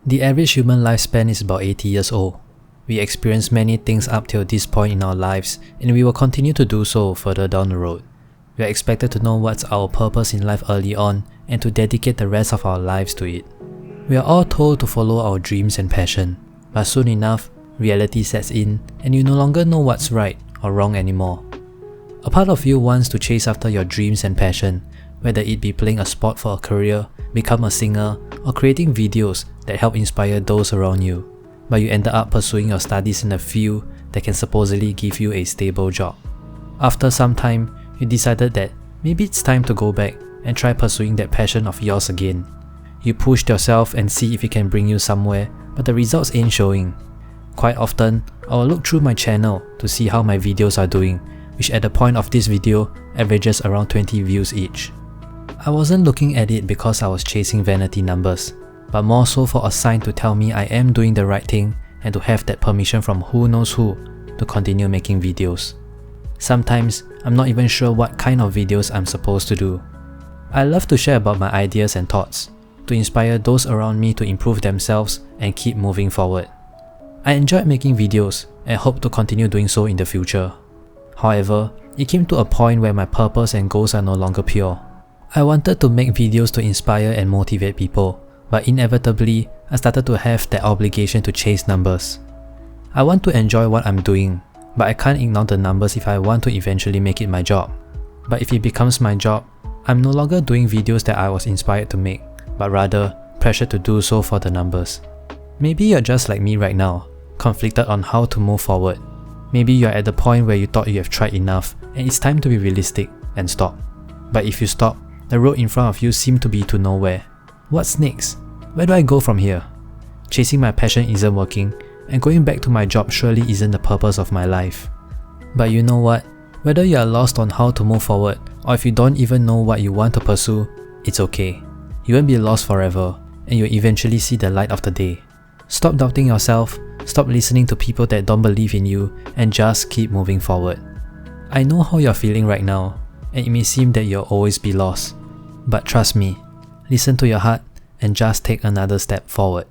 The average human lifespan is about 80 years old. We experience many things up till this point in our lives, and we will continue to do so further down the road. We are expected to know what's our purpose in life early on and to dedicate the rest of our lives to it. We are all told to follow our dreams and passion, but soon enough, reality sets in and you no longer know what's right or wrong anymore. A part of you wants to chase after your dreams and passion, whether it be playing a sport for a career, become a singer, or creating videos that help inspire those around you, but you ended up pursuing your studies in a field that can supposedly give you a stable job. After some time, you decided that maybe it's time to go back and try pursuing that passion of yours again. You pushed yourself and see if it can bring you somewhere, but the results ain't showing. Quite often, I will look through my channel to see how my videos are doing, which at the point of this video averages around 20 views each. I wasn't looking at it because I was chasing vanity numbers, but more so for a sign to tell me I am doing the right thing and to have that permission from who knows who to continue making videos. Sometimes, I'm not even sure what kind of videos I'm supposed to do. I love to share about my ideas and thoughts, to inspire those around me to improve themselves and keep moving forward. I enjoyed making videos and hope to continue doing so in the future. However, it came to a point where my purpose and goals are no longer pure. I wanted to make videos to inspire and motivate people, but inevitably, I started to have that obligation to chase numbers. I want to enjoy what I'm doing, but I can't ignore the numbers if I want to eventually make it my job. But if it becomes my job, I'm no longer doing videos that I was inspired to make, but rather pressured to do so for the numbers. Maybe you're just like me right now, conflicted on how to move forward. Maybe you're at the point where you thought you have tried enough and it's time to be realistic and stop. But if you stop, the road in front of you seems to be to nowhere. What's next? Where do I go from here? Chasing my passion isn't working, and going back to my job surely isn't the purpose of my life. But you know what? Whether you are lost on how to move forward, or if you don't even know what you want to pursue, it's okay. You won't be lost forever, and you'll eventually see the light of the day. Stop doubting yourself, stop listening to people that don't believe in you, and just keep moving forward. I know how you're feeling right now, and it may seem that you'll always be lost. But trust me, listen to your heart and just take another step forward.